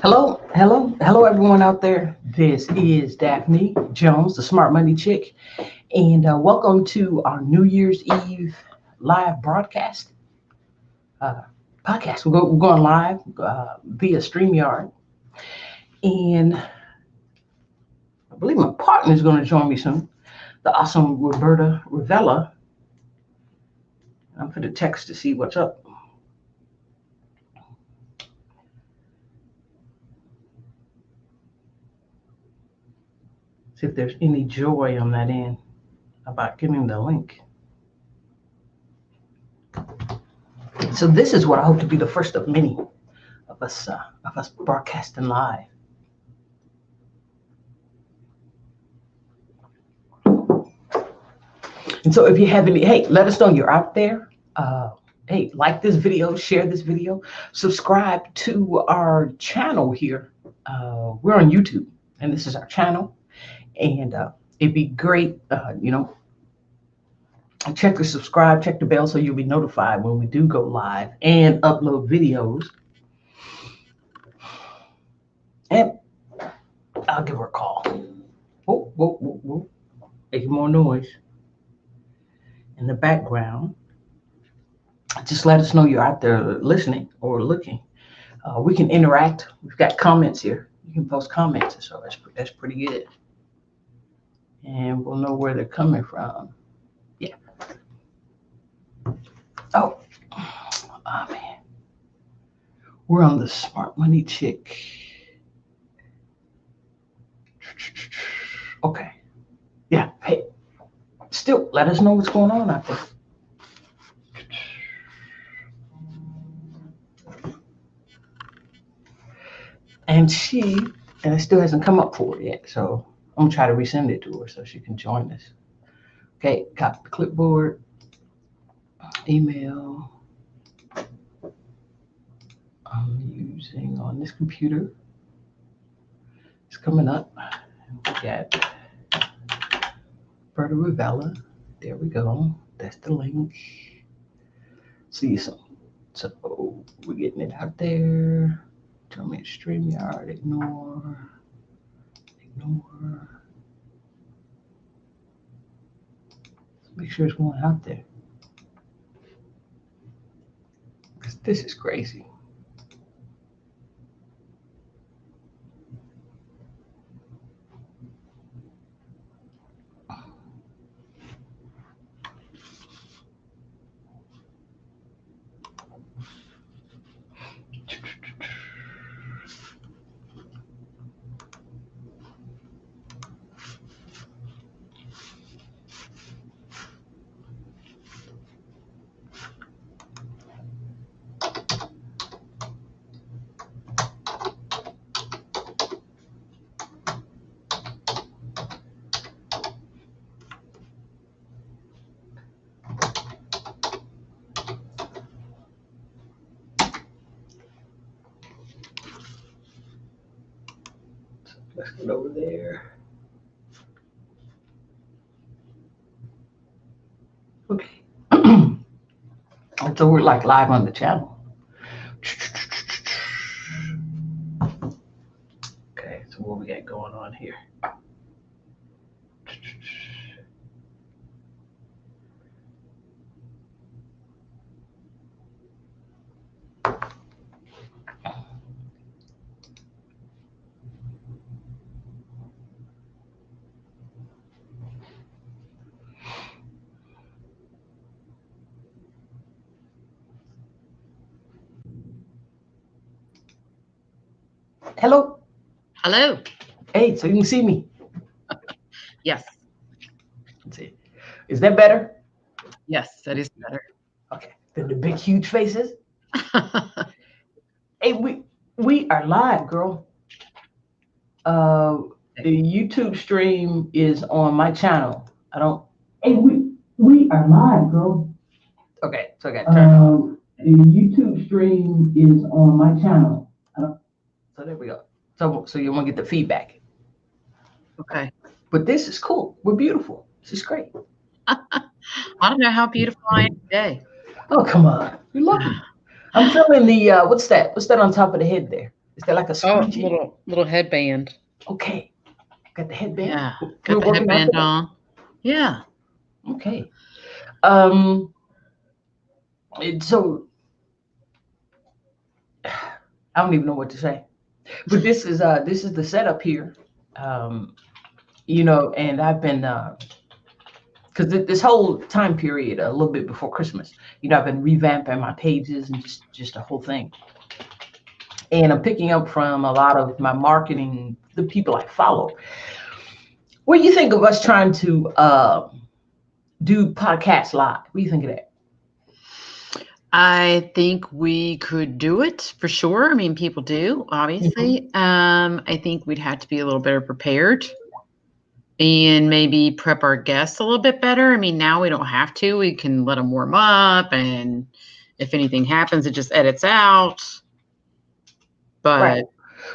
Hello, everyone out there. This is Daphne Jones, the Smart Money Chick, and welcome to our New Year's Eve live broadcast uh, podcast. We're going live via StreamYard, and I believe my partner is going to join me soon, the awesome Roberta Ravella. I'm going to text to see what's up. See if there's any joy on that end about getting the link. So this is what I hope to be the first of many of us broadcasting live. And so if you have any, hey, let us know you're out there. Hey, like this video, share this video, subscribe to our channel here. We're on YouTube, and this is our channel. And it'd be great, check the subscribe, check the bell so you'll be notified when we do go live and upload videos. And I'll give her a call. Whoa. Making more noise in the background. Just let us know you're out there listening or looking. We can interact. We've got comments here. You can post comments, so that's pretty good. And we'll know where they're coming from. Yeah. Oh man. We're on the Smart Money Chick. Okay. Yeah. Hey, still let us know what's going on out there. And it still hasn't come up for it yet. So I'm gonna try to resend it to her so she can join us. Okay, copy the clipboard, email I'm using on this computer. It's coming up. We got Berta Ravella. There we go. That's the link. See you soon. So we're getting it out there. Tell me it's StreamYard. Ignore. Make sure it's going out there. Because this is crazy. Let's get over there. Okay. So we're like live on the channel. Okay, so what we got going on here? Hello. Hello. Hey, so you can see me. Yes. Let's see. Is that better? Yes, that is better. Okay. Then the big, huge faces. Hey, we are live, girl. The YouTube stream is on my channel. Hey, we are live, girl. Okay, so I got turned on. The YouTube stream is on my channel. So there we go. So you want to get the feedback. Okay. But this is cool. We're beautiful. This is great. I don't know how beautiful I am today. Oh, come on. You're lucky. I'm feeling the, what's that? What's that on top of the head there? Is that like a Oh, squeegee? little headband. Okay. Got the headband. Yeah. We're Got the working off headband of that. on. Yeah. Okay. Um, so I don't even know what to say. But this is the setup here. Um, and I've been because this whole time period, a little bit before Christmas, I've been revamping my pages and just the whole thing. And I'm picking up from a lot of my marketing, the people I follow. What do you think of us trying to do podcasts live? What do you think of that? I think we could do it for sure. I mean, people do, obviously. I think we'd have to be a little better prepared and maybe prep our guests a little bit better. I mean, now we don't have to. We can let them warm up, and if anything happens, it just edits out. But Right.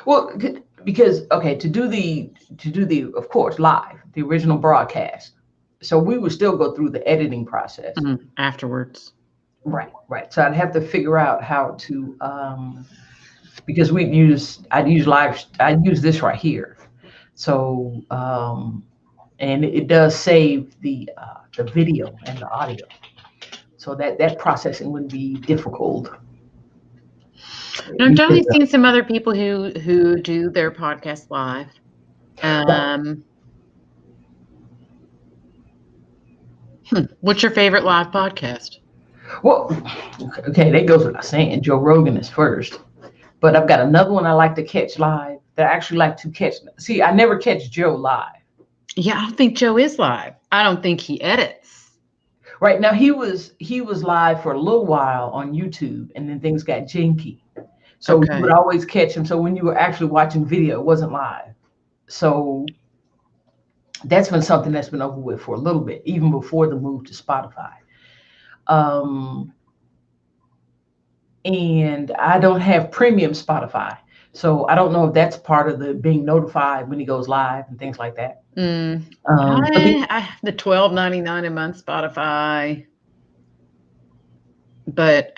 Well, because to do the of course live, the original broadcast. So we would still go through the editing process. afterwards. Right. So I'd have to figure out how to because I'd use this right here. So and it does save the video and the audio. So that processing would be difficult. And I've definitely seen some other people who do their podcast live. What's your favorite live podcast? Well, okay, that goes without saying. Joe Rogan is first, but I've got another one I like to catch live. That I actually like to catch. See, I never catch Joe live. Yeah, I don't think Joe is live. I don't think he edits. Right now, he was live for a little while on YouTube, and then things got janky. So you would always catch him. So when you were actually watching video, it wasn't live. So that's been something that's been over with for a little bit, even before the move to Spotify. And I don't have premium Spotify. So I don't know if that's part of the being notified when he goes live and things like that. I have the $12.99 a month Spotify. But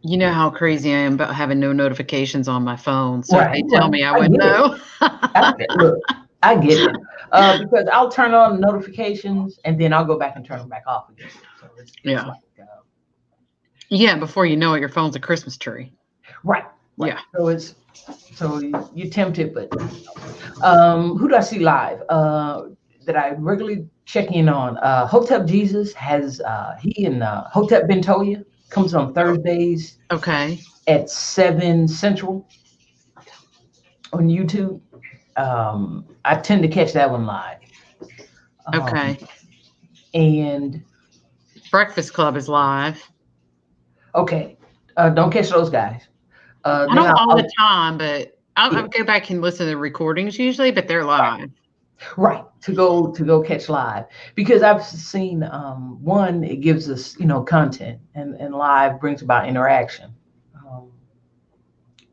you know how crazy I am about having no notifications on my phone. So if they tell me, I wouldn't know. I get it. Because I'll turn on notifications and then I'll go back and turn them back off again. So it's yeah, before you know it, your phone's a Christmas tree. Right. Yeah. So you're tempted, but who do I see live that I regularly check in on? Hotep Jesus has he and Hotep Bentoya comes on Thursdays. Okay. At 7 Central on YouTube. I tend to catch that one live. Okay. And Breakfast Club is live. Okay. Don't catch those guys. I don't all the time, but I'll go back and listen to the recordings usually, but they're live. Right. To go catch live. Because I've seen one, it gives us, content and live brings about interaction.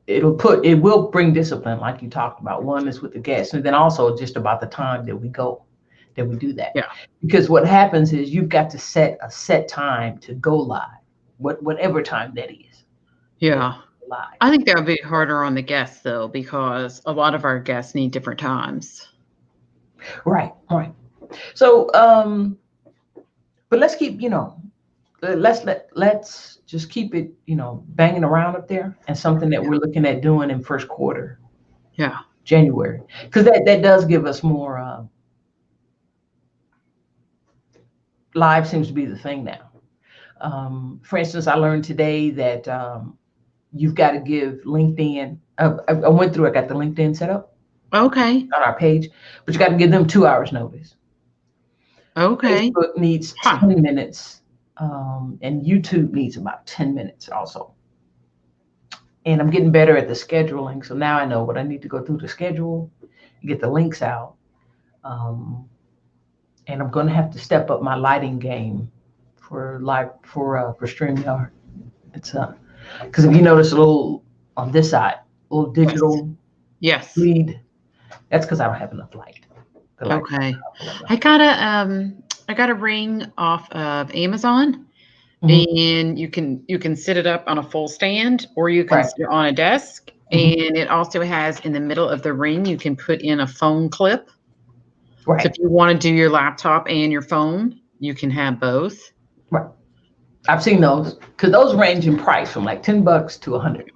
It will bring discipline, like you talked about. One is with the guests, and then also just about the time that we do that. Yeah. Because what happens is you've got to set a set time to go live, whatever time that is. Yeah. Live. I think that would be harder on the guests though, because a lot of our guests need different times. Right. So, but let's keep, let's just keep it, banging around up there, and something that we're looking at doing in first quarter. Yeah. January, because that does give us more. Live seems to be the thing now. For instance, I learned today that you've got to give LinkedIn. I went through. I got the LinkedIn set up. Okay. On our page, but you got to give them 2 hours notice. Okay. Facebook needs 10 minutes, and YouTube needs about 10 minutes also. And I'm getting better at the scheduling, so now I know what I need to go through to schedule, get the links out, and I'm going to have to step up my lighting game for StreamYard. It's because if you notice a little on this side, a little digital lead. That's because I don't have enough light. Okay. I got a ring off of Amazon, and you can sit it up on a full stand, or you can sit it on a desk, And it also has in the middle of the ring, you can put in a phone clip. So Right. if you want to do your laptop and your phone, you can have both. Right. I've seen those because those range in price from like $10 to $100.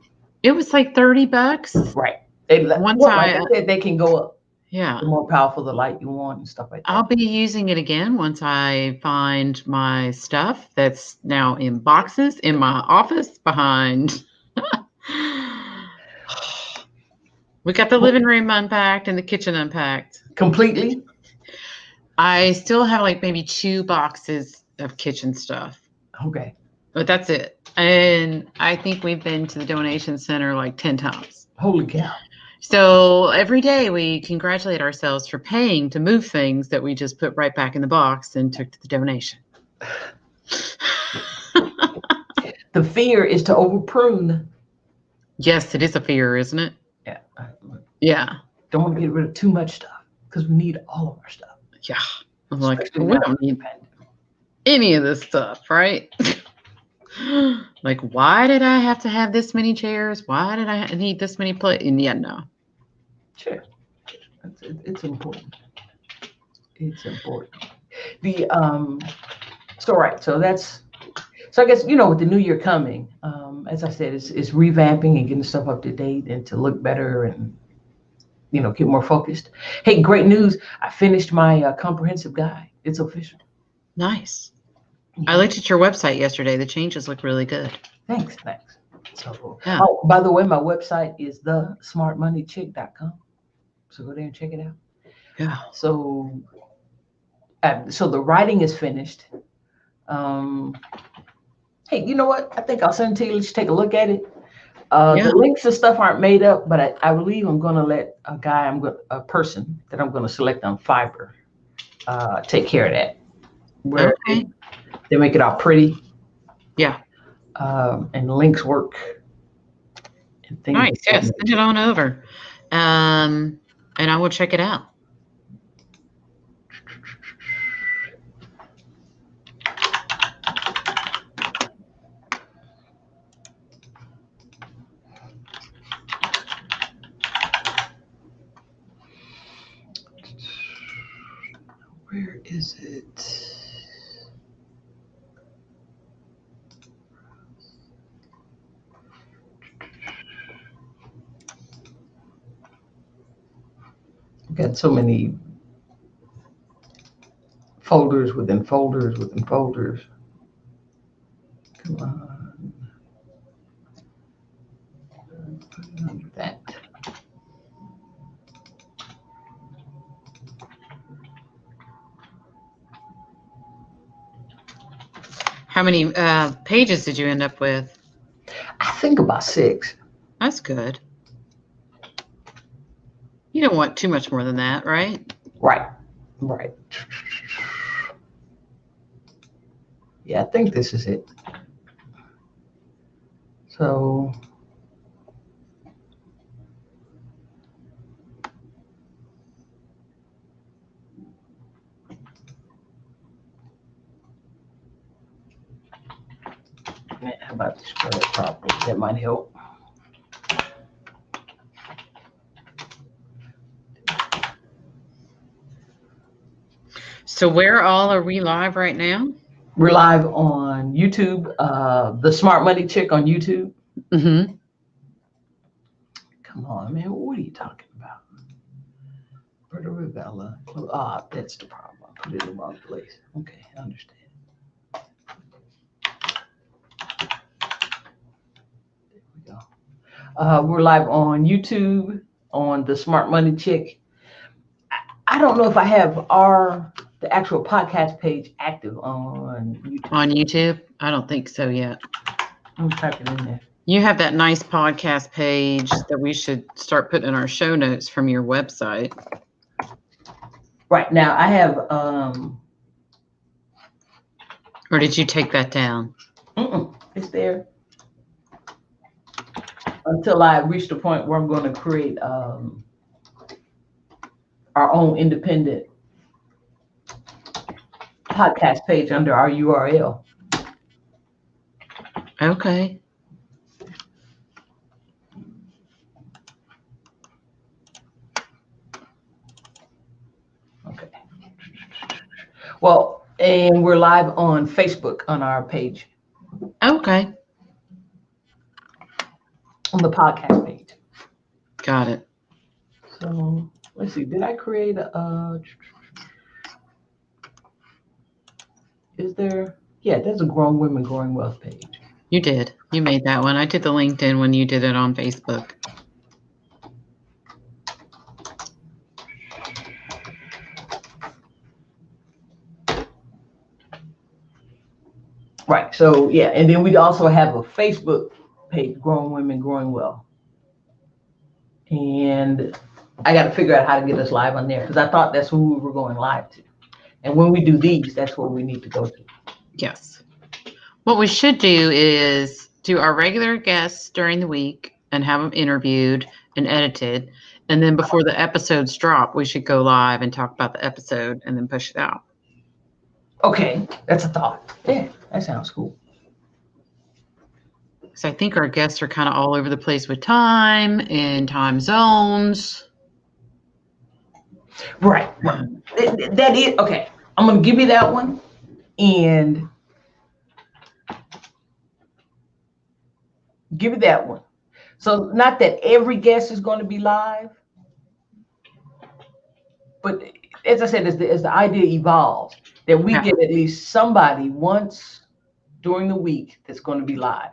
It was like $30. Right. One like time, I said, they can go up. yeah. The more powerful the light you want and stuff like that. I'll be using it again once I find my stuff that's now in boxes in my office behind. We got the living room unpacked and the kitchen unpacked. Completely? I still have like maybe 2 boxes of kitchen stuff. Okay. But that's it. And I think we've been to the donation center like 10 times. Holy cow. So every day we congratulate ourselves for paying to move things that we just put right back in the box and took to the donation. The fear is to over prune. Yes, it is a fear, isn't it? Yeah. Yeah. Don't want to get rid of too much stuff because we need all of our stuff. Yeah. I'm like, Especially we now. don't need any of this stuff, right? Like, why did I have to have this many chairs? Why did I need this many plates? And yeah, no. Sure. It's important. It's important. So I guess, with the new year coming, as I said, it's revamping and getting stuff up to date and to look better and, get more focused. Hey, great news. I finished my comprehensive guide. It's official. Nice. I looked at your website yesterday. The changes look really good. Thanks. So, Yeah. Oh, by the way, my website is thesmartmoneychick.com. So go there and check it out. Yeah. So the writing is finished. Hey, you know what? I think I'll send it to you. Let's take a look at it. The links and stuff aren't made up, but I believe I'm going to let a person that I'm going to select on Fiverr take care of that. Where they make it all pretty. Yeah. And links work. And things. Nice. Yes. Send it on over. And I will check it out. Where is it? I've got so many folders within folders within folders. Come on. Put it under that. How many pages did you end up with? I think about 6. That's good. You don't want too much more than that, right? Right. Yeah, I think this is it. So how about to spread it properly? That might help. So where all are we live right now? We're live on YouTube, the Smart Money Chick on YouTube. Mm-hmm. Come on, man. What are you talking about? Berta Rivella. That's the problem. I put it in the wrong place. Okay, I understand. There we go. We're live on YouTube on the Smart Money Chick. I don't know if I have the actual podcast page active on YouTube. On YouTube? I don't think so yet. I'm typing in there. You have that nice podcast page that we should start putting in our show notes from your website. Right now, I have. Or did you take that down? It's there. Until I reach the point where I'm going to create our own independent podcast page under our URL. Okay. Well, and we're live on Facebook on our page, Okay. on the podcast page. Got it. So let's see. Did I create is there? Yeah, there's a Grown Women Growing Wealth page. You did. You made that one. I did the LinkedIn when you did it on Facebook. Right. So yeah, and then we also have a Facebook page, Grown Women Growing Wealth. And I got to figure out how to get us live on there because I thought that's who we were going live to. And when we do these, that's where we need to go to. Yes. What we should do is do our regular guests during the week and have them interviewed and edited. And then before the episodes drop, we should go live and talk about the episode and then push it out. Okay, that's a thought. Yeah, that sounds cool. So I think our guests are kind of all over the place with time and time zones. Right. That is okay. I'm gonna give you that one, and give you that one. So not that every guest is going to be live, but as I said, as the idea evolves, that we Yeah. get at least somebody once during the week that's going to be live.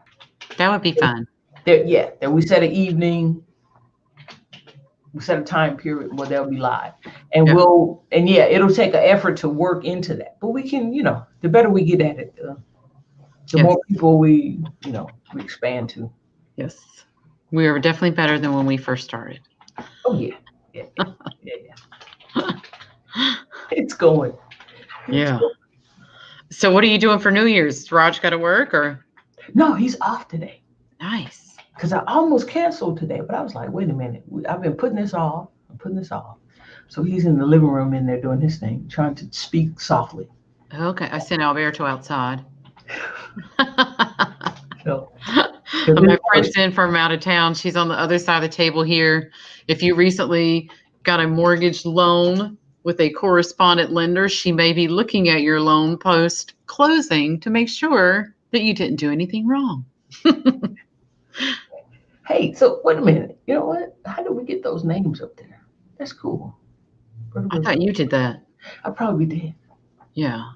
That would be fun. That we set an evening, we set a time period where they'll be live, and Yeah. it'll take an effort to work into that, but we can, the better we get at it, the Yes. more people we expand to. Yes. We are definitely better than when we first started. Oh yeah. It's going. Yeah. So what are you doing for New Year's? Raj got to work or? No, he's off today. Nice. Because I almost canceled today, but I was like, wait a minute. I've been putting this off. I'm putting this off. So he's in the living room in there doing his thing, trying to speak softly. Okay. I sent Alberto outside. So, my friend's in from out of town. She's on the other side of the table here. If you recently got a mortgage loan with a correspondent lender, she may be looking at your loan post closing to make sure that you didn't do anything wrong. Hey, so wait a minute. You know what? How did we get those names up there? That's cool. I thought you did that. I probably did. Yeah.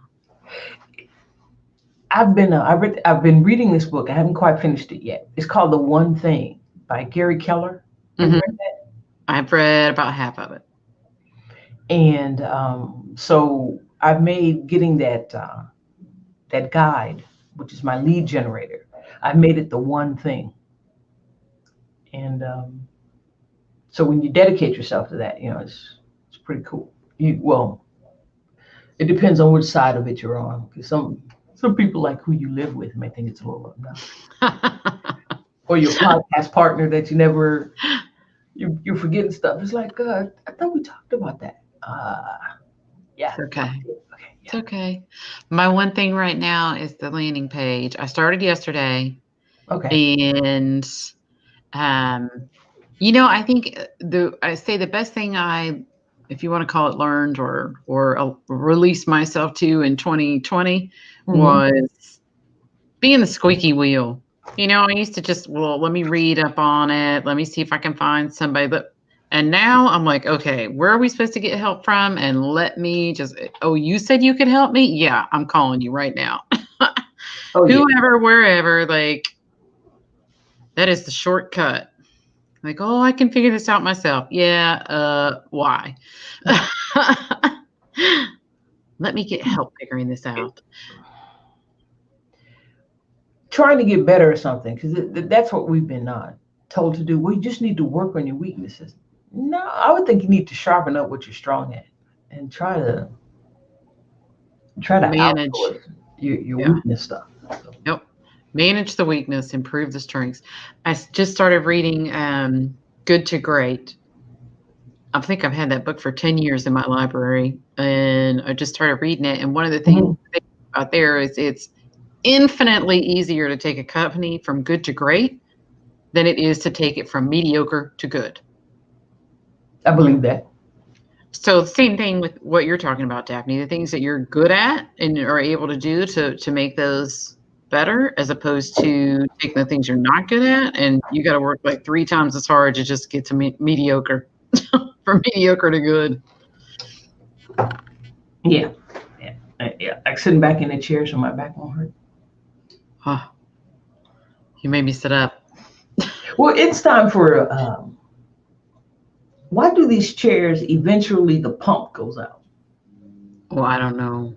I've been reading this book. I haven't quite finished it yet. It's called The One Thing by Gary Keller. Have you read that? I've read about half of it. And so I've made getting that guide, which is my lead generator. I've made it the one thing. And so when you dedicate yourself to that, it's pretty cool. It depends on which side of it you're on, because some people, like who you live with, may think it's a little obnoxious. Or your podcast partner that you're forgetting stuff. It's like, I thought we talked about that. Yeah. It's okay. Yeah. It's okay. My one thing right now is the landing page. I started yesterday. Okay. And, I think the best thing if you want to call it learned or release myself to in 2020 was being the squeaky wheel. I used to just, let me read up on it. Let me see if I can find somebody. And now I'm like, okay, where are we supposed to get help from? And let me you said you could help me? Yeah, I'm calling you right now. Whoever, wherever, that is the shortcut. Like, I can figure this out myself. Yeah, why? Let me get help figuring this out. Trying to get better at something, because that's what we've been told to do. Well, you just need to work on your weaknesses. No, I would think you need to sharpen up what you're strong at and try to manage your weakness stuff. So. Yep. Manage the weakness, improve the strengths. I just started reading Good to Great. I think I've had that book for 10 years in my library, and I just started reading it. And one of the things out there is it's infinitely easier to take a company from good to great than it is to take it from mediocre to good. I believe that. So same thing with what you're talking about, Daphne, the things that you're good at and are able to do to make those better, as opposed to taking the things you're not good at and you got to work like 3 times as hard to just get to mediocre, from mediocre to good. Yeah. Like sitting back in the chair so my back won't hurt. Oh, you made me sit up. Well, it's time for, why do these chairs eventually the pump goes out? Well, I don't know.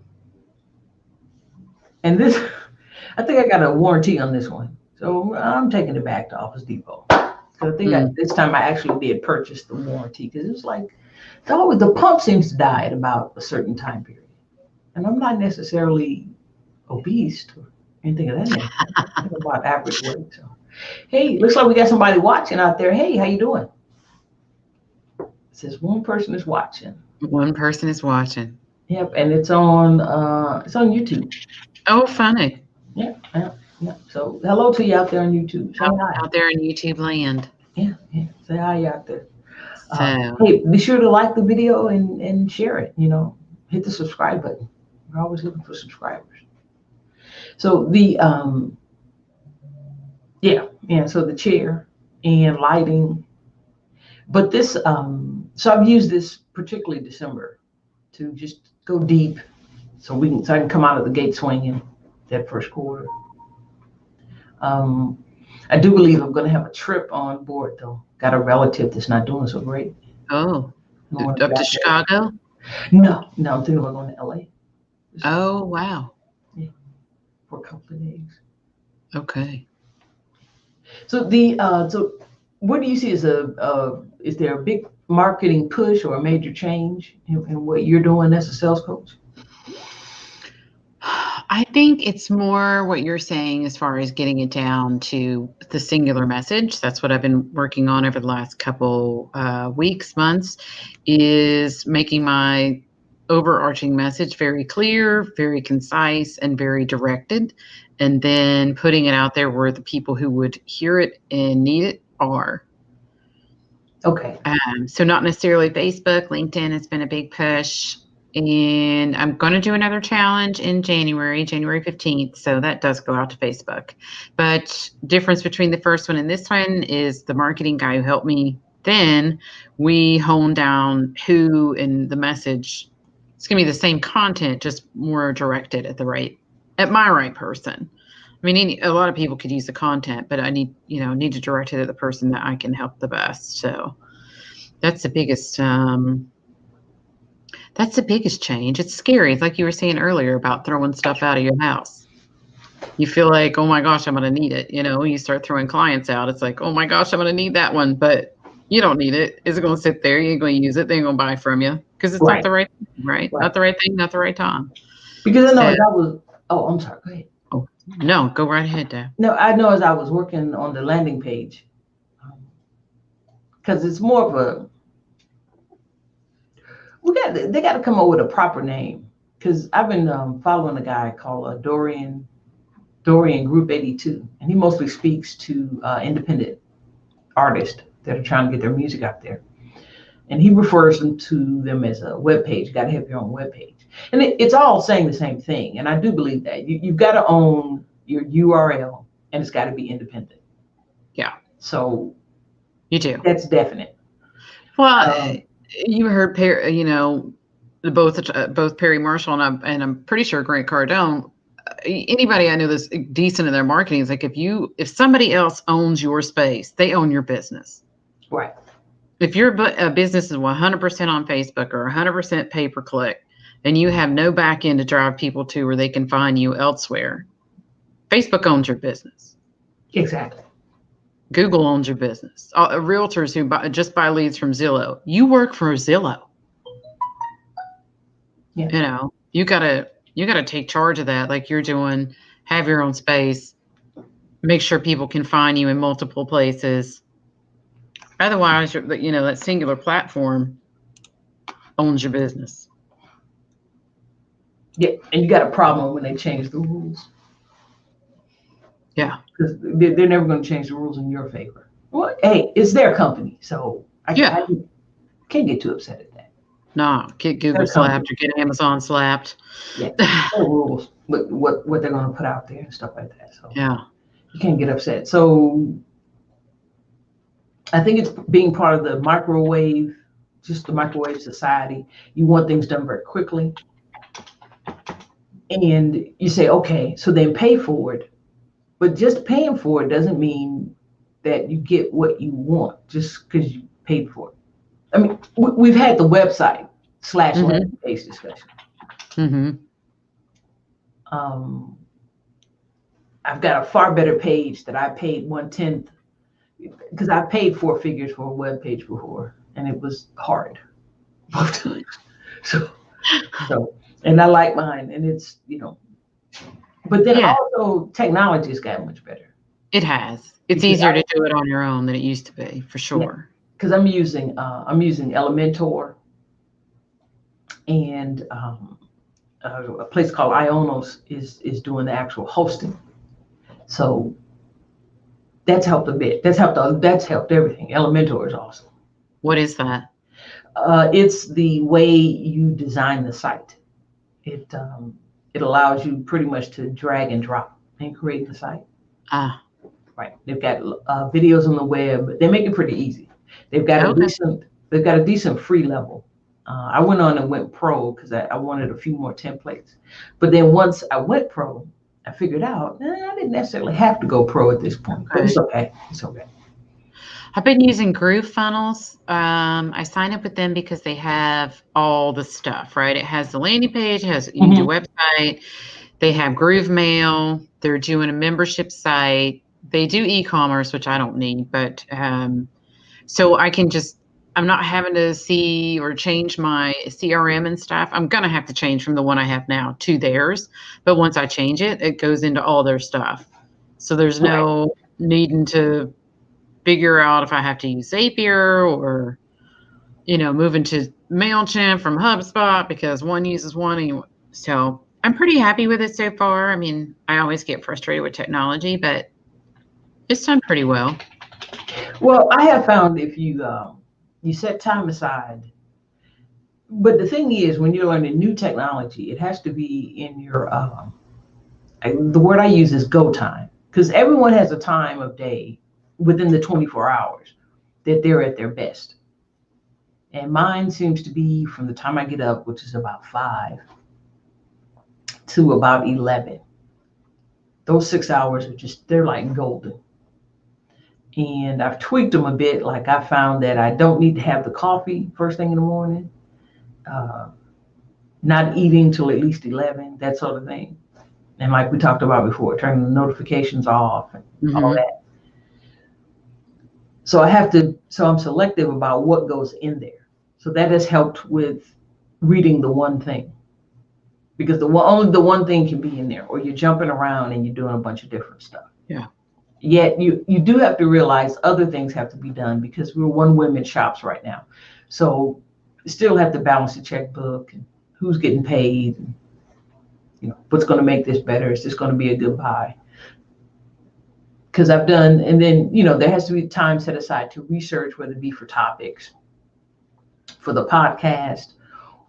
And this, I think I got a warranty on this one. So I'm taking it back to Office Depot. So I think this time I actually did purchase the warranty, because it's like, it's always, the pump seems to die at about a certain time period. And I'm not necessarily obese or anything of that nature. I'm about average weight. So, hey, looks like we got somebody watching out there. Hey, how you doing? It says one person is watching. One person is watching. Yep, and it's on YouTube. Oh, funny. Yeah. So hello to you out there on YouTube. Say hi. Out there in YouTube land. Yeah. Say hi out there. So, hey, be sure to like the video and share it. Hit the subscribe button. We're always looking for subscribers. So the so the chair and lighting, but this so I've used this particularly December to just go deep, so I can come out of the gate swinging that first quarter. I do believe I'm going to have a trip on board though. Got a relative that's not doing so great. Oh, up to Chicago? No, I'm thinking about going to LA. Oh, wow. Yeah, for a couple of days. Okay. So so what do you see as is there a big marketing push or a major change in what you're doing as a sales coach? I think it's more what you're saying as far as getting it down to the singular message. That's what I've been working on over the last couple weeks, months, is making my overarching message very clear, very concise, and very directed, and then putting it out there where the people who would hear it and need it are. Okay. So not necessarily Facebook. LinkedIn has been a big push. And I'm going to do another challenge in January 15th. So that does go out to Facebook. But difference between the first one and this one is the marketing guy who helped me. Then we hone down who and the message. It's going to be the same content, just more directed at my right person. I mean, a lot of people could use the content, but I need to direct it at the person that I can help the best. So that's the biggest. That's the biggest change. It's scary. It's like you were saying earlier about throwing stuff out of your house. You feel like, oh my gosh, I'm going to need it. You start throwing clients out. It's like, oh my gosh, I'm going to need that one, but you don't need it. Is it going to sit there? You ain't going to use it. They ain't going to buy from you because it's not the right thing, right? Not the right thing, not the right time. Because I know as I was, I'm sorry, go ahead. Oh, no, go right ahead, Dad. No, I know as I was working on the landing page, because it's more of a, they got to come up with a proper name, because I've been following a guy called Dorian Group 82, and he mostly speaks to independent artists that are trying to get their music out there, and he refers to them as a web page. You got to have your own web page, and it's all saying the same thing. And I do believe that you've got to own your URL, and it's got to be independent. Yeah. So you do. That's definite. Well. You heard, both Perry Marshall and I'm pretty sure Grant Cardone. Anybody I know that's decent in their marketing is like, if somebody else owns your space, they own your business. Right. If your business is 100% on Facebook or 100% pay per click, and you have no back end to drive people to where they can find you elsewhere, Facebook owns your business. Exactly. Google owns your business. Realtors who just buy leads from Zillow. You work for Zillow. Yeah. You gotta take charge of that, like you're doing. Have your own space. Make sure people can find you in multiple places. Otherwise, that singular platform owns your business. Yeah, and you got a problem when they change the rules. Yeah, because they're never going to change the rules in your favor. Well, hey, it's their company, so I can't get too upset at that. No, get Google There's some slapped or get Amazon slapped. yeah, there are rules with what they're going to put out there and stuff like that. So Yeah. you can't get upset. So I think it's being part of the microwave, just the microwave society. You want things done very quickly. And you say, okay, so then pay for it. But just paying for it doesn't mean that you get what you want just because you paid for it. I mean, we've had the website / landing page discussion. Mm-hmm. I've got a far better page that I paid 1/10 because I paid 4 figures for a web page before, and it was hard both times. So, and I like mine, and it's But then also technology has gotten much better. It has. It's easier to do it on your own than it used to be, for sure. Because I'm using Elementor and a place called Ionos is doing the actual hosting. So that's helped a bit. That's helped everything. Elementor is awesome. What is that? It's the way you design the site. It allows you pretty much to drag and drop and create the site. Right. They've got videos on the web. They make it pretty easy. They've got a decent free level. I went on and went pro because I wanted a few more templates. But then once I went pro, I figured out I didn't necessarily have to go pro at this point. But it's okay. It's okay. I've been using GrooveFunnels. I signed up with them because they have all the stuff, right? It has the landing page, it has you do website. They have GrooveMail. They're doing a membership site. They do e-commerce, which I don't need, but so I'm not having to see or change my CRM and stuff. I'm going to have to change from the one I have now to theirs. But once I change it, it goes into all their stuff. So there's no needing to figure out if I have to use Zapier or, move into MailChimp from HubSpot because one uses one anyway. So I'm pretty happy with it so far. I mean, I always get frustrated with technology, but it's done pretty well. Well, I have found if you set time aside, but the thing is, when you're learning new technology, it has to be in your, the word I use is go time, because everyone has a time of day within the 24 hours that they're at their best. And mine seems to be from the time I get up, which is about 5 to about 11. Those 6 hours are they're like golden. And I've tweaked them a bit. Like I found that I don't need to have the coffee first thing in the morning, not eating till at least 11, that sort of thing. And like we talked about before, turning the notifications off and all that. So I'm selective about what goes in there. So that has helped with reading the one thing, because only the one thing can be in there, or you're jumping around and you're doing a bunch of different stuff. Yeah. Yet you do have to realize other things have to be done, because we're one women shops right now. So you still have to balance the checkbook and who's getting paid, and, what's going to make this better. Is this going to be a good buy? Because I've done, and then, there has to be time set aside to research, whether it be for topics, for the podcast,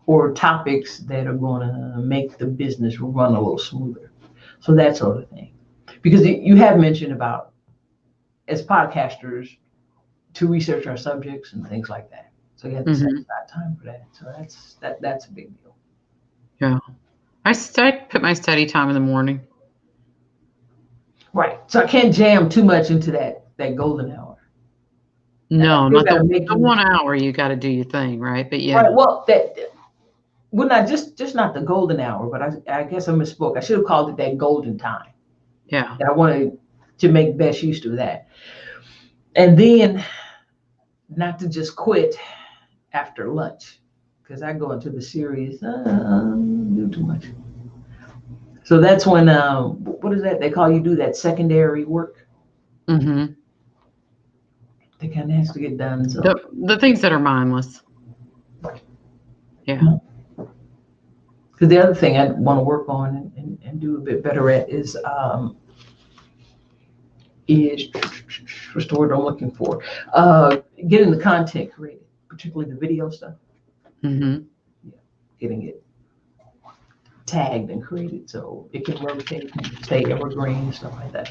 or topics that are going to make the business run a little smoother. So that sort of thing. Because you have mentioned about, as podcasters, to research our subjects and things like that. So you have to set aside time for that. So that's a big deal. Yeah. I put my study time in the morning. Right. So I can't jam too much into that golden hour. No, not the 1 hour. You got to do your thing, right? But yeah. Right. Well, not just not the golden hour, but I guess I misspoke. I should have called it that golden time. Yeah. I wanted to make best use of that. And then not to just quit after lunch, because I go into the serious, do too much. So that's when, what is that? They call you do that secondary work. Mm-hmm. That kind of has to get done. So. The things that are mindless. Yeah. Because the other thing I want to work on and do a bit better at is what's the word I'm looking for? Getting the content created, particularly the video stuff. Mm-hmm. getting it tagged and created so it can rotate and stay evergreen and stuff like that.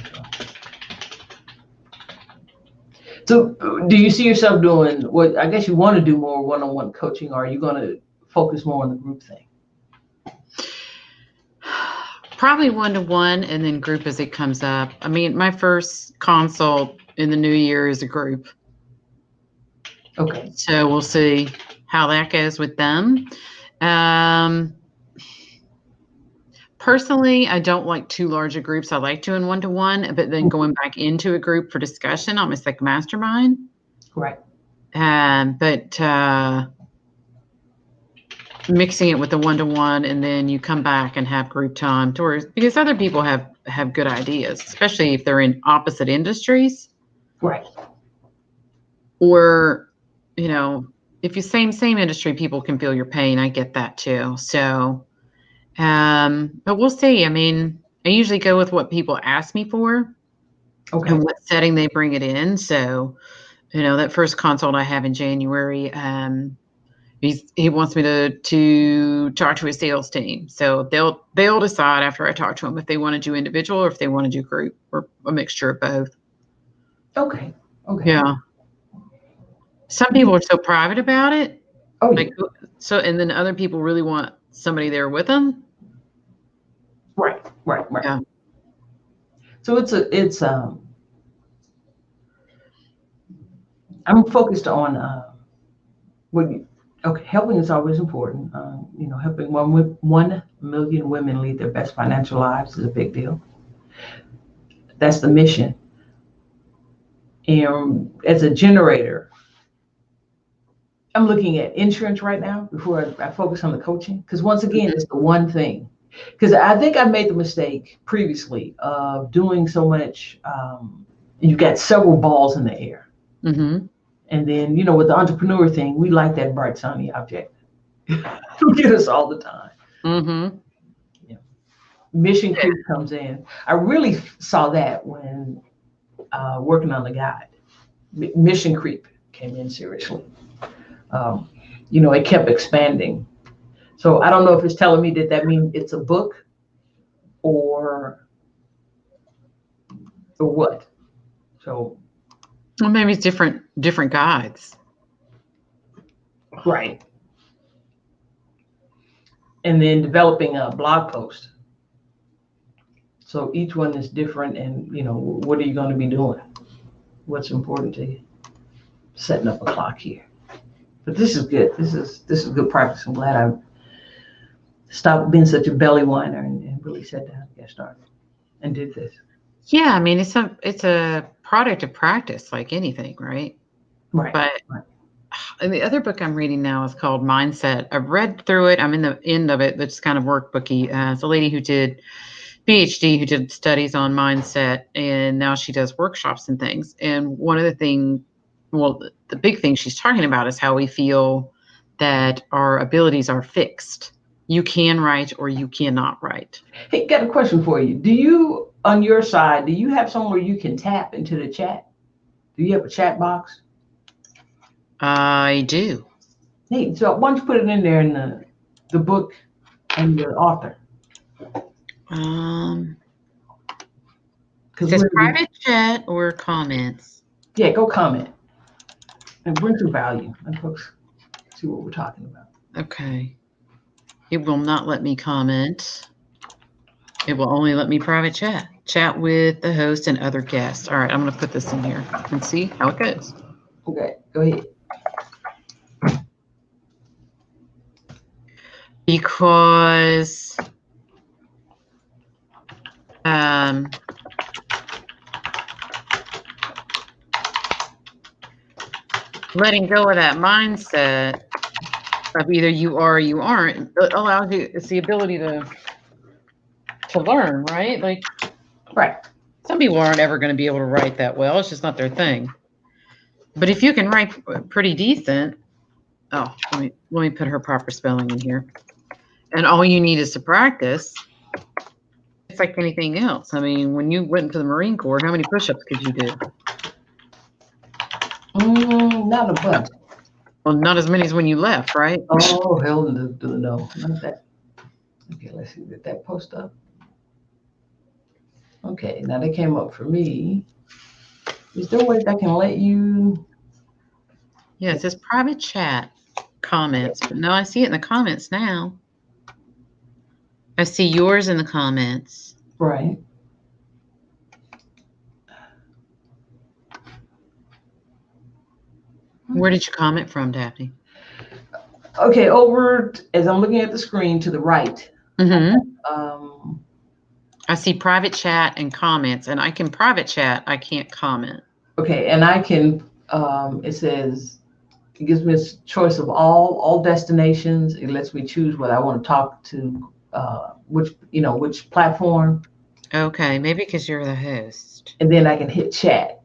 So do you see yourself doing what, I guess you want to do more one-on-one coaching, or are you going to focus more on the group thing? Probably one-to-one and then group as it comes up. I mean, my first consult in the new year is a group. Okay. So we'll see how that goes with them. Personally, I don't like too large of groups. I like doing one-to-one, but then going back into a group for discussion, almost like mastermind. Right. But mixing it with the one-to-one, and then you come back and have group time because other people have good ideas, especially if they're in opposite industries. Right. Or, you know, if you same industry, people can feel your pain. I get that too. So, but we'll see. I mean, I usually go with what people ask me for. Okay. And what setting they bring it in. So, you know, that first consult I have in January, he wants me to talk to his sales team. So they'll decide after I talk to them if they want to do individual or if they want to do group or a mixture of both. Okay. Okay. Yeah. Some people are so private about it. Oh, yeah. Like, so, and then other people really want somebody there with them. Right. Yeah. So I'm focused on helping is always important. You know, helping 1 million women lead their best financial lives is a big deal. That's the mission. And as a generator, I'm looking at insurance right now before I focus on the coaching. Because once again, it's the one thing. Because I think I made the mistake previously of doing so much. You've got several balls in the air. Mm-hmm. And then, you know, with the entrepreneur thing, we like that bright, sunny object to get us all the time. Mm-hmm. Yeah. Mission creep comes in. I really saw that when working on the guide. Mission creep came in seriously. You know, it kept expanding. So I don't know if it's telling me that means it's a book or what. So. Well, maybe it's different guides. Right. And then developing a blog post. So each one is different, and you know, what are you going to be doing? What's important to you? Setting up a clock here. But this is good. This is good practice. I'm glad I stopped being such a belly whiner and really sat down and got started and did this. Yeah, I mean, it's a product of practice, like anything, right? Right. But and the other book I'm reading now is called Mindset. I've read through it. I'm in the end of it. That's kind of workbooky. It's a lady who did PhD, who did studies on mindset, and now she does workshops and things. And one of the the big thing she's talking about is how we feel that our abilities are fixed. You can write or you cannot write. Hey, got a question for you. Do you, on your side, do you have somewhere you can tap into the chat? Do you have a chat box? I do. Hey, so why don't you put it in there in the book and the author? Is this private chat or comments? Yeah, go comment and bring some value, and folks see what we're talking about. Okay. It will not let me comment. It will only let me private chat. Chat with the host and other guests. All right, I'm going to put this in here and see how it goes. Okay, go ahead. Because letting go of that mindset of either you are or you aren't, it allows you, it's the ability to learn, right? Like, right. Some people aren't ever going to be able to write that well. It's just not their thing. But if you can write pretty decent, let me put her proper spelling in here. And all you need is to practice. It's like anything else. I mean, when you went into the Marine Corps, how many push-ups could you do? Not a bunch. Well, not as many as when you left, right? Oh, hell no, not that. Okay, let's see, did that post up? Okay, now they came up for me. Is there a way that I can let you? Yeah, it says private chat comments, but no, I see it in the comments now. I see yours in the comments. Right. Where did you comment from, Daphne? Okay, over as I'm looking at the screen to the right. Mm-hmm. I see private chat and comments, and I can private chat. I can't comment. Okay, and I can. It says it gives me a choice of all destinations. It lets me choose whether I want to talk to which platform. Okay, maybe because you're the host. And then I can hit chat.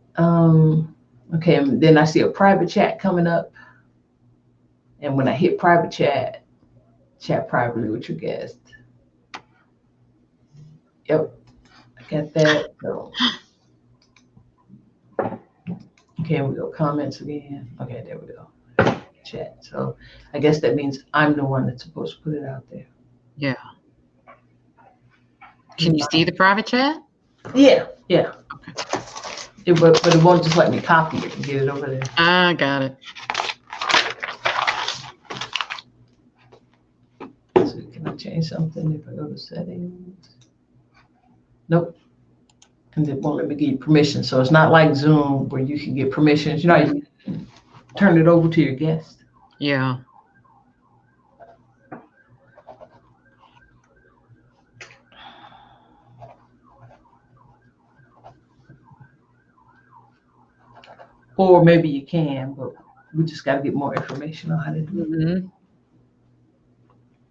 Okay, and then I see a private chat coming up. And when I hit private chat privately with your guest. Yep, I got that. So. Okay, we go comments again. Okay, there we go. Chat. So I guess that means I'm the one that's supposed to put it out there. Yeah. Can you see the private chat? Yeah. Okay. But it won't just let me copy it and get it over there. I got it. So can I change something if I go to settings? Nope. And it won't let me give you permission. So it's not like Zoom where you can get permissions. You can turn it over to your guest. Yeah. Or maybe you can, but we just got to get more information on how to do it.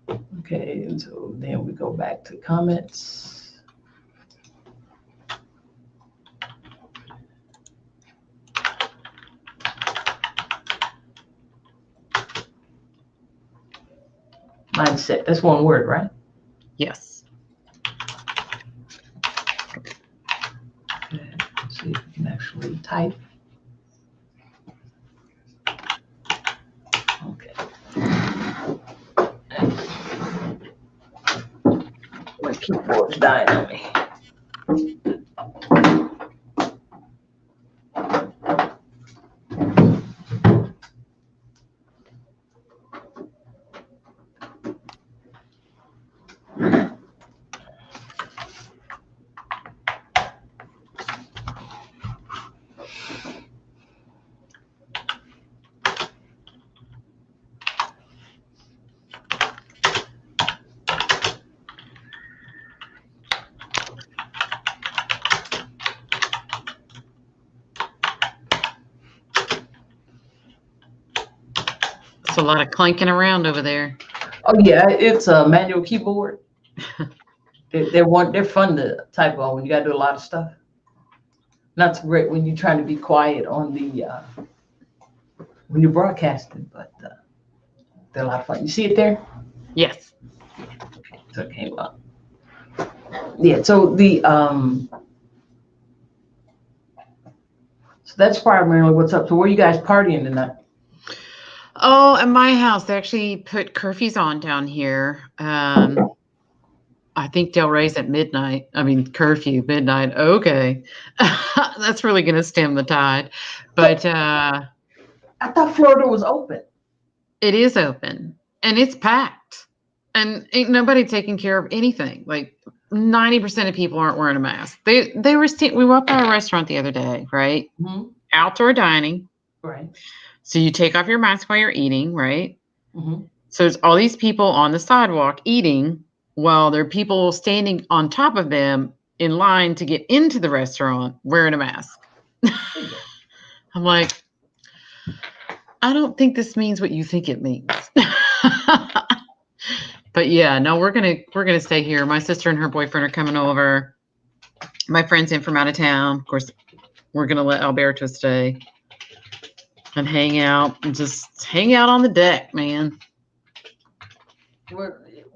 Mm-hmm. Okay, and so then we go back to comments. Mindset. That's one word, right? Yes. Okay. Let's see if we can actually type. Okay. My keyboard's dying on me. A lot of clanking around over there. Oh yeah, it's a manual keyboard. They're fun to type on when you got to do a lot of stuff. Not so great when you're trying to be quiet on the when you're broadcasting, but they're a lot of fun. You see it there? Yes. Okay, so it came up. Yeah. So so that's primarily what's up. So where are you guys partying tonight? Oh, at my house, they actually put curfews on down here. I think Delray's at midnight. I mean, curfew, midnight. Okay. That's really going to stem the tide. But I thought Florida was open. It is open and it's packed. And ain't nobody taking care of anything. Like 90% of people aren't wearing a mask. We walked by a restaurant the other day, right? Mm-hmm. Outdoor dining. Right. So you take off your mask while you're eating, right? Mm-hmm. So there's all these people on the sidewalk eating while there are people standing on top of them in line to get into the restaurant wearing a mask. I'm like, I don't think this means what you think it means. But yeah, no, we're gonna stay here. My sister and her boyfriend are coming over. My friend's in from out of town. Of course, we're gonna let Alberto stay and hang out and just hang out on the deck, man.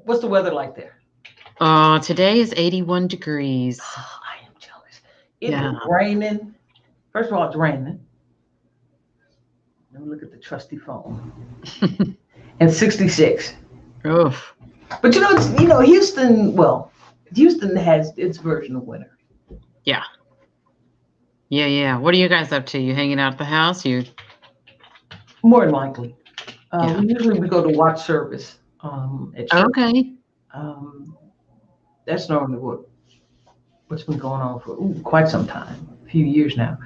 What's the weather like there? Today is 81 degrees. Oh, I am jealous. It's raining. First of all, it's raining. Let me look at the trusty phone. And 66. Oof. But Houston. Well, Houston has its version of winter. Yeah. Yeah. What are you guys up to? You hanging out at the house? You? More than likely. Yeah. We go to watch service at church. Okay. That's normally what's been going on for quite some time, a few years now.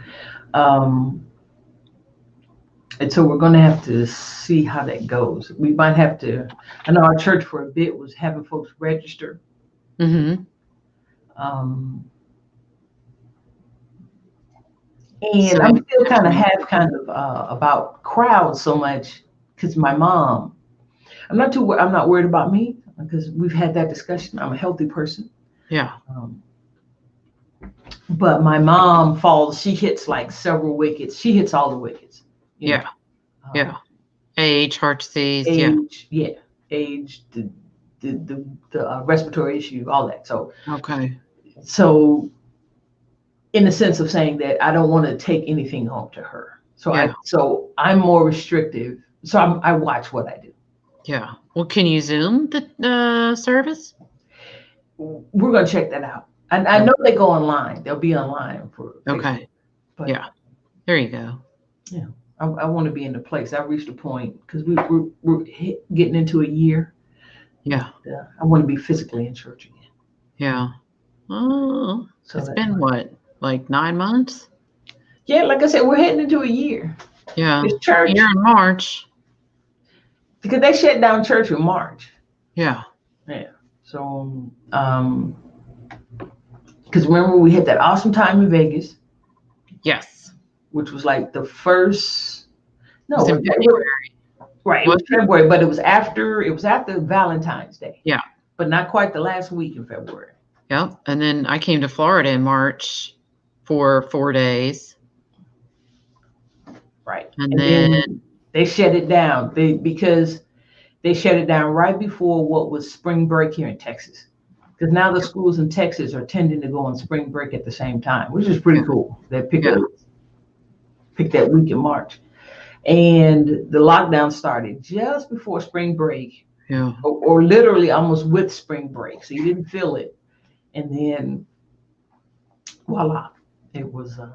And so we're going to have to see how that goes. We might have to. I know our church for a bit was having folks register. Mm-hmm. And I'm still kind of about crowds so much because my mom. I'm not worried about me because we've had that discussion. I'm a healthy person. Yeah. But my mom falls. She hits like several wickets. She hits all the wickets. Yeah. Age, heart disease. Age. Yeah. Age. The respiratory issue. All that. So. Okay. So. In the sense of saying that I don't want to take anything home to her. So I'm more restrictive. So I watch what I do. Yeah. Well, can you Zoom the service? We're going to check that out. I know they go online. They'll be online for Facebook. Okay. But, yeah. There you go. Yeah. I want to be in the place. I've reached a point because we're getting into a year. Yeah. I want to be physically in church again. Yeah. Oh, so it's been what? Like 9 months? Yeah, like I said, we're heading into a year. Yeah. It's church. You're in March. Because they shut down church in March. Yeah. Yeah. So, because remember we had that awesome time in Vegas. Yes. Which was like the first. No, it was in February. Right. It was February, but it was after Valentine's Day. Yeah. But not quite the last week in February. Yep. And then I came to Florida in March for 4 days. Right. And then they shut it down because they shut it down right before what was spring break here in Texas. Because now the schools in Texas are tending to go on spring break at the same time, which is pretty cool. They pick that week in March. And the lockdown started just before spring break. Yeah. Or literally almost with spring break. So you didn't feel it. And then voila, it was, And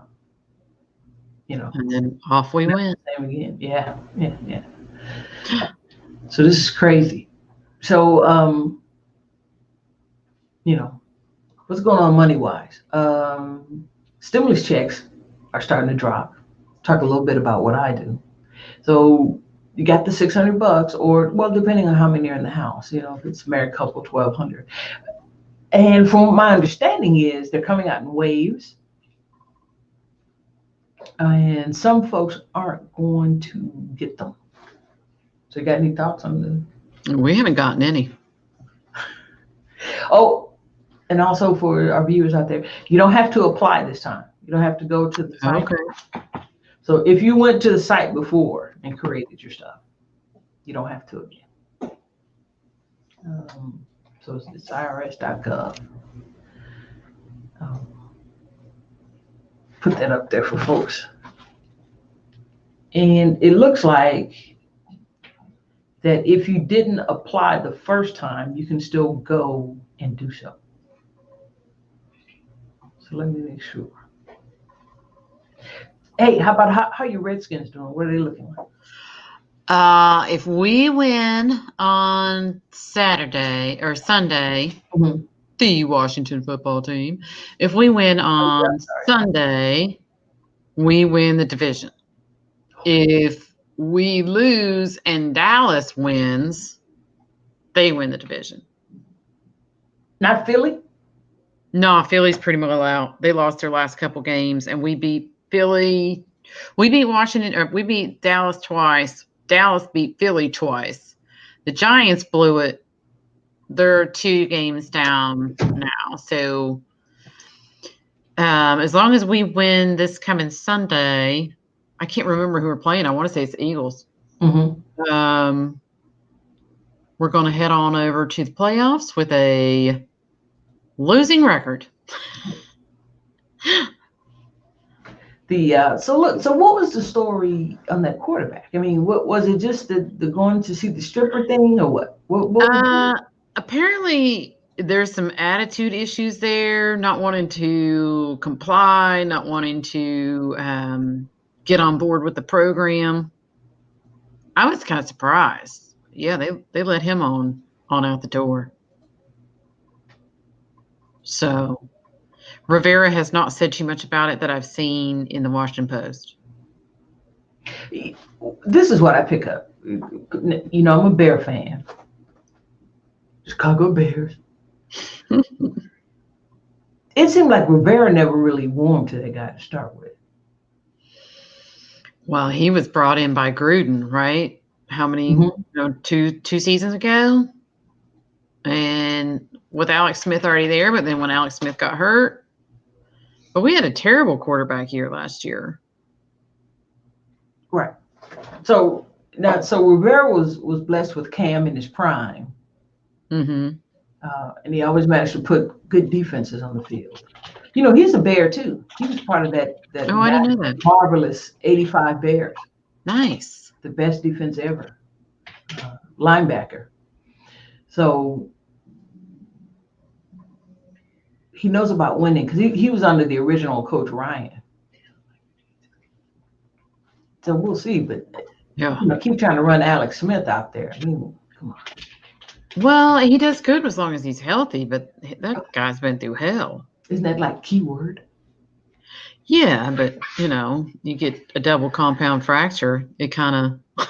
then off we went. Same again. Yeah. So this is crazy. So, what's going on money-wise? Stimulus checks are starting to drop. Talk a little bit about what I do. So you got the $600 or, well, depending on how many are in the house, if it's a married couple, $1,200. And from my understanding is they're coming out in waves. And some folks aren't going to get them. So you got any thoughts on this? We haven't gotten any. Oh, and also for our viewers out there, you don't have to apply this time. You don't have to go to the site. Okay. So if you went to the site before and created your stuff, you don't have to again. So it's irs.gov. Put that up there for folks. And it looks like that if you didn't apply the first time, you can still go and do so. So let me make sure. Hey, how about how your Redskins doing? What are they looking like? If we win on Saturday or Sunday, the Washington football team, if we win on Sunday, we win the division. If we lose and Dallas wins, they win the division. Not Philly? No, Philly's pretty much out. They lost their last couple games, and we beat Philly. We beat Washington, or we beat Dallas twice. Dallas beat Philly twice. The Giants blew it. They're 2 games down now. So as long as we win this coming Sunday, I can't remember who we're playing. I want to say it's the Eagles. Mm-hmm. We're going to head on over to the playoffs with a losing record. So what was the story on that quarterback? I mean, what was it? Just the going to see the stripper thing, or what? What was Apparently, there's some attitude issues there, not wanting to comply, not wanting to get on board with the program. I was kind of surprised. Yeah, they let him on out the door. So Rivera has not said too much about it that I've seen in the Washington Post. This is what I pick up. You know, I'm a Bear fan. Chicago Bears. It seemed like Rivera never really warmed to that guy to start with. Well, he was brought in by Gruden, right? How many? Two seasons ago, and with Alex Smith already there. But then when Alex Smith got hurt, but we had a terrible quarterback year last year. Right. So Rivera was blessed with Cam in his prime. Mm-hmm. And he always managed to put good defenses on the field. You know, he's a Bear too. He was part of that I didn't know that. Marvelous 85 Bears. Nice. The best defense ever. Linebacker. So he knows about winning because he was under the original Coach Ryan. So we'll see, but keep trying to run Alex Smith out there. I mean, come on. Well, he does good as long as he's healthy, but that guy's been through hell. Isn't that like keyword? Yeah, but you get a double compound fracture, it kind of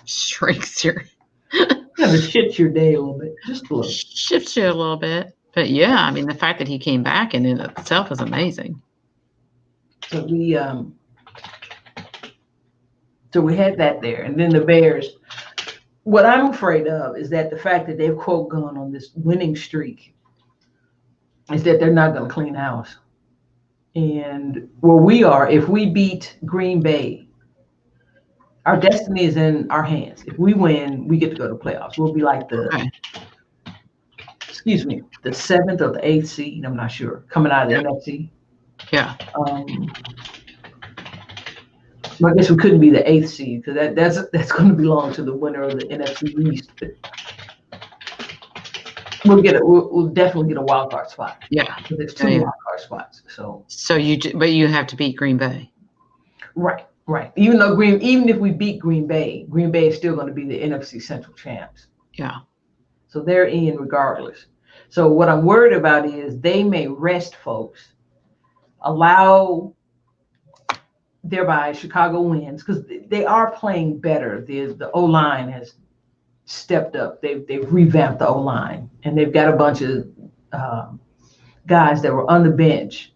shrinks your kind of shifts your day a little bit, just a little. Shifts you a little bit. But yeah, I mean the fact that he came back and in itself is amazing. So we had that there, and then the Bears. What I'm afraid of is that the fact that they've quote gone on this winning streak is that they're not going to clean house. And where we are, if we beat Green Bay, our destiny is in our hands. If we win, we get to go to playoffs. We'll be like the 7th or the 8th seed. I'm not sure. Coming out of the NFC. Yeah. I guess we couldn't be the 8th seed because that's going to belong to the winner of the NFC East. We'll definitely get a wild card spot. Yeah, because there's 2 wild card spots. But you have to beat Green Bay. Right. Even if we beat Green Bay is still going to be the NFC Central champs. Yeah. So they're in regardless. So what I'm worried about is they may rest folks, allow. Thereby, Chicago wins because they are playing better. The O-line has stepped up. They've revamped the O-line, and they've got a bunch of guys that were on the bench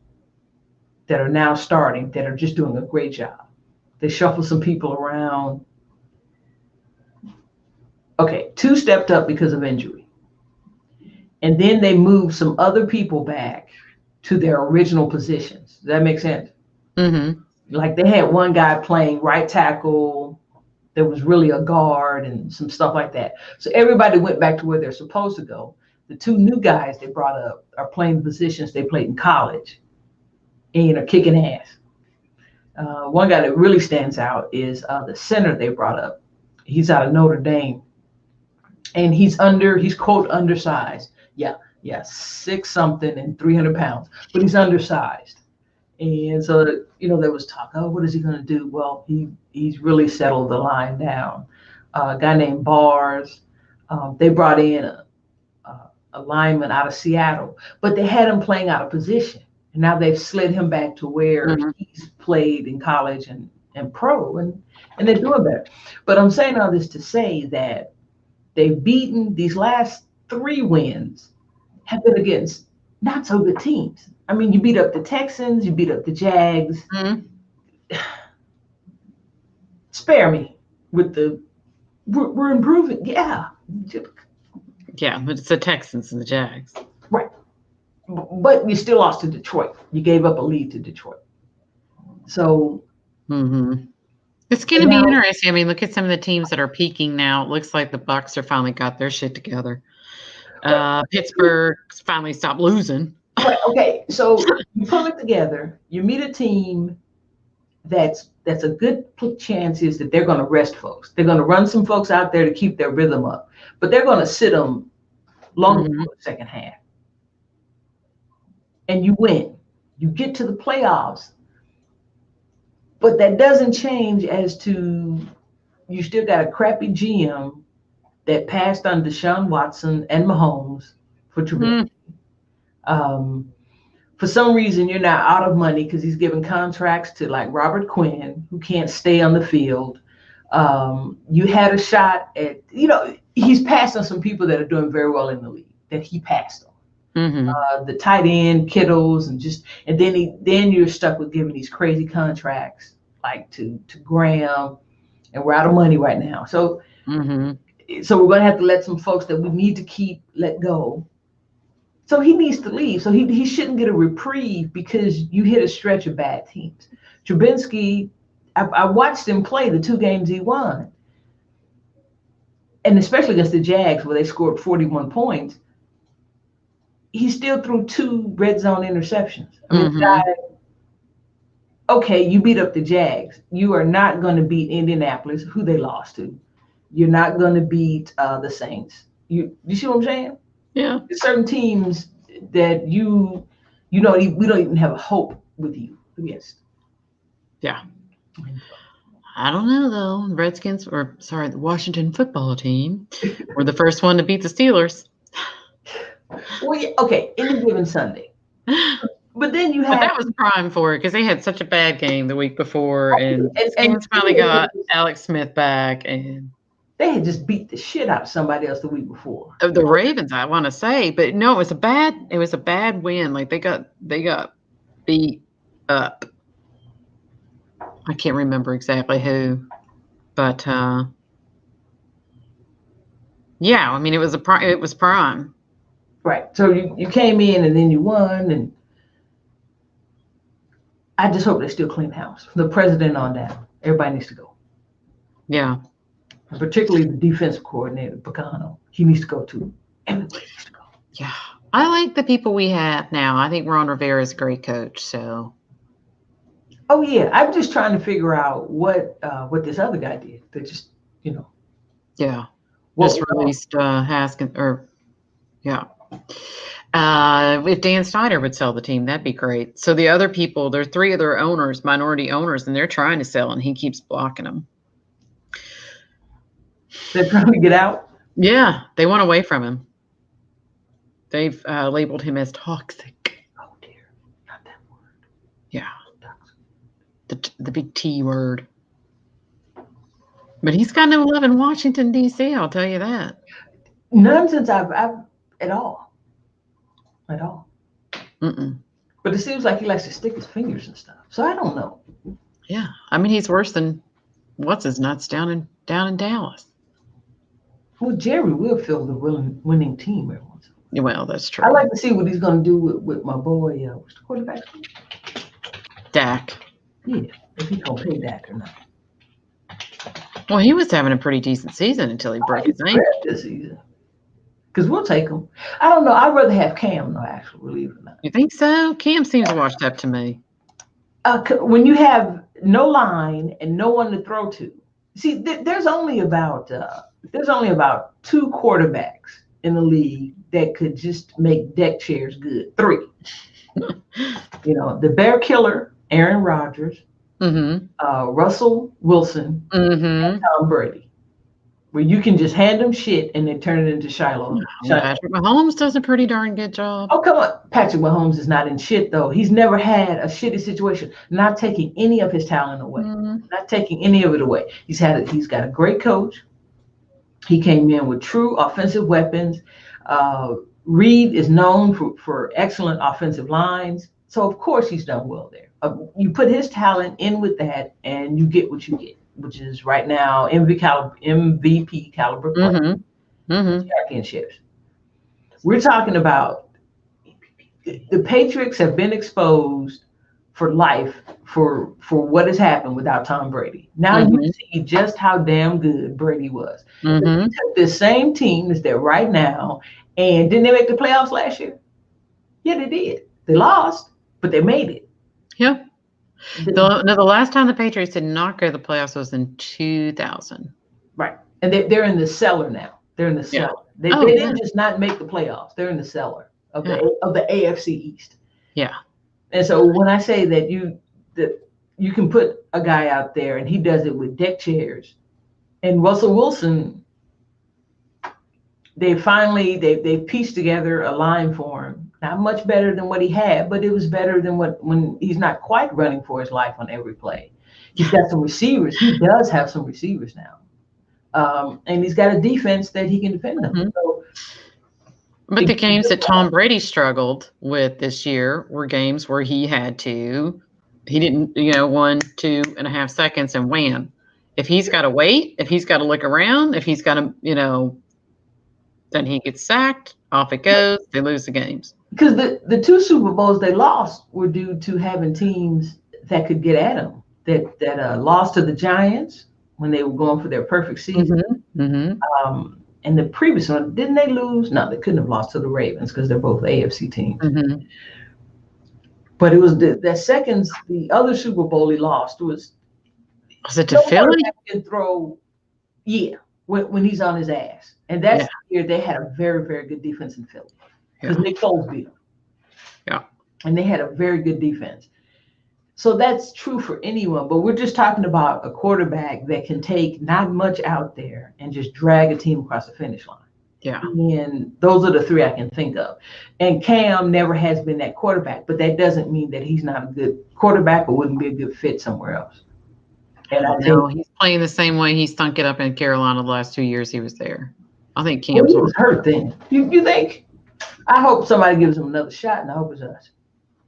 that are now starting that are just doing a great job. They shuffle some people around. Okay, 2 stepped up because of injury, and then they moved some other people back to their original positions. Does that make sense? Mm-hmm. Like they had one guy playing right tackle that was really a guard and some stuff like that. So everybody went back to where they're supposed to go. The 2 new guys they brought up are playing the positions they played in college and are kicking ass. One guy that really stands out is the center they brought up. He's out of Notre Dame. And he's quote undersized. Yeah, 6-something and 300 pounds, but he's undersized. And so, there was talk, what is he going to do? Well, he's really settled the line down. A guy named Bars, they brought in a lineman out of Seattle, but they had him playing out of position. And now they've slid him back to where he's played in college and pro, and they're doing better. But I'm saying all this to say that they've beaten these last 3 wins have been against not so good teams. I mean, you beat up the Texans, you beat up the Jags. Mm-hmm. Spare me with we're improving. Yeah. Yeah, but it's the Texans and the Jags. Right. But you still lost to Detroit. You gave up a lead to Detroit. So. Mm-hmm. It's going to be interesting. I mean, look at some of the teams that are peaking now. It looks like the Bucs are finally got their shit together. Pittsburgh finally stopped losing. Right, okay, so you pull it together. You meet a team that's a good chance is that they're going to rest folks. They're going to run some folks out there to keep their rhythm up, but they're going to sit them long before the second half. And you win. You get to the playoffs, but that doesn't change as to you still got a crappy GM that passed on Deshaun Watson and Mahomes for Trubisky. For some reason, you're now out of money because he's giving contracts to like Robert Quinn, who can't stay on the field. You had a shot at, he's passed on some people that are doing very well in the league that he passed on. The tight end, Kittles, and then you're stuck with giving these crazy contracts like to Graham, and we're out of money right now. So we're going to have to let some folks that we need to keep let go. So he needs to leave. So he shouldn't get a reprieve because you hit a stretch of bad teams. Trubisky, I watched him play the 2 games he won. And especially against the Jags where they scored 41 points. He still threw 2 red zone interceptions. I mean, okay, you beat up the Jags. You are not going to beat Indianapolis, who they lost to. You're not going to beat the Saints. You see what I'm saying? Yeah. There's certain teams that we don't even have a hope with you against. Yeah. I don't know though. The Washington football team were the first one to beat the Steelers. Well, yeah, okay, any given Sunday. But then you have. But that was prime for it because they had such a bad game the week before, and Skins finally got Alex Smith back, and they had just beat the shit out of somebody else the week before. The Ravens, I want to say, but no, it was a bad win. Like they got beat up. I can't remember exactly who, but yeah, I mean it was prime. Right. So you came in and then you won, and I just hope they still clean house. From the president on down, everybody needs to go. Yeah. And particularly the defensive coordinator, Pagano. He needs to go too. Everybody needs to go. Yeah. I like the people we have now. I think Ron Rivera is a great coach. So. Oh yeah, I'm just trying to figure out what this other guy did. That just Yeah. Just released Haskins or yeah. If Dan Snyder would sell the team, that'd be great. So the other people, there are 3 other owners, minority owners, and they're trying to sell, and he keeps blocking them. They're trying to get out? Yeah, they want away from him. They've labeled him as toxic. Oh, dear. Not that word. Yeah. The big T word. But he's got no love in Washington, D.C., I'll tell you that. None since I've at all. At all. Mm-mm. But it seems like he likes to stick his fingers and stuff. So I don't know. Yeah. I mean, he's worse than what's-his-nuts down in Dallas. Well, Jerry will fill the winning team every once in a while. Well, that's true. I like to see what he's going to do with my boy. What's the quarterback? Dak. Yeah, if he's going to pay Dak or not. Well, he was having a pretty decent season until he broke his ankle. This season. Because we'll take him. I don't know. I'd rather have Cam, though, actually, believe it or not. You think so? Cam seems washed up to me. When you have no line and no one to throw to. See, there's only about 2 quarterbacks in the league that could just make deck chairs good. 3. The Bear Killer, Aaron Rodgers, Russell Wilson, and Tom Brady. Where you can just hand them shit and they turn it into Shiloh. Patrick Mahomes does a pretty darn good job. Oh, come on. Patrick Mahomes is not in shit, though. He's never had a shitty situation. Not taking any of his talent away. Not taking any of it away. He's got a great coach. He came in with true offensive weapons. Reed is known for excellent offensive lines. So, of course, he's done well there. You put his talent in with that, and you get what you get, which is right now MVP caliber play, championships. We're talking about the Patriots have been exposed for life for what has happened without Tom Brady. Now you see just how damn good Brady was. They took the same team that's there right now, and didn't they make the playoffs last year? Yeah, they did. They lost, but they made it. Yeah. The last time the Patriots did not go to the playoffs was in 2000. Right. And they're in the cellar now. They're in the cellar. They didn't just not make the playoffs. They're in the cellar of the AFC East. Yeah. And so when I say that you can put a guy out there and he does it with deck chairs, and Russell Wilson, they pieced together a line for him. Not much better than what he had, but it was better than when he's not quite running for his life on every play. He's got some receivers. He does have some receivers now. And he's got a defense that he can defend them. Mm-hmm. So, but the games that Tom Brady struggled with this year were games where he didn't, 1, 2.5 seconds and wham. If he's got to wait, if he's got to look around, if he's got to, then he gets sacked, off it goes, they lose the games. Because the 2 Super Bowls they lost were due to having teams that could get at them, that lost to the Giants when they were going for their perfect season. Mm-hmm. Mm-hmm. And the previous one, didn't they lose? No, they couldn't have lost to the Ravens because they're both AFC teams. Mm-hmm. But it was the other Super Bowl he lost was it to Philly? Can throw, when he's on his ass. And that's the year they had a very, very good defense in Philly because Nick Foles beat them. Yeah. And they had a very good defense. So that's true for anyone, but we're just talking about a quarterback that can take not much out there and just drag a team across the finish line. Yeah. And those are the 3 I can think of. And Cam never has been that quarterback, but that doesn't mean that he's not a good quarterback or wouldn't be a good fit somewhere else. And I know he's playing the same way he stunk it up in Carolina the last 2 years he was there. I think Cam's was hurt then. You think? I hope somebody gives him another shot, and I hope it's us.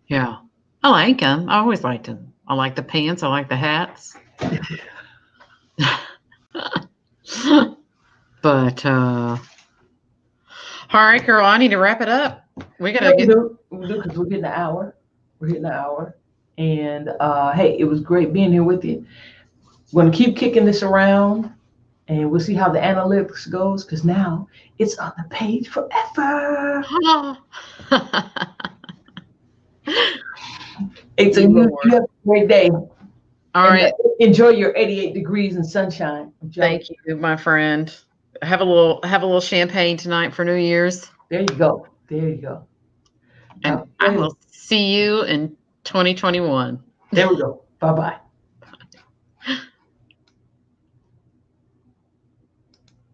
Yeah. I like him. I always liked him. I like the pants. I like the hats. But, all right, girl, I need to wrap it up. We got to because we're getting an hour. We're hitting an hour. And, hey, it was great being here with you. We're going to keep kicking this around, and we'll see how the analytics goes, because now it's on the page forever. It's you have a great day. All right. Enjoy your 88 degrees and sunshine. Thank you, my friend. Have a little champagne tonight for New Year's. There you go. And I will see you in 2021. There we go. Bye-bye.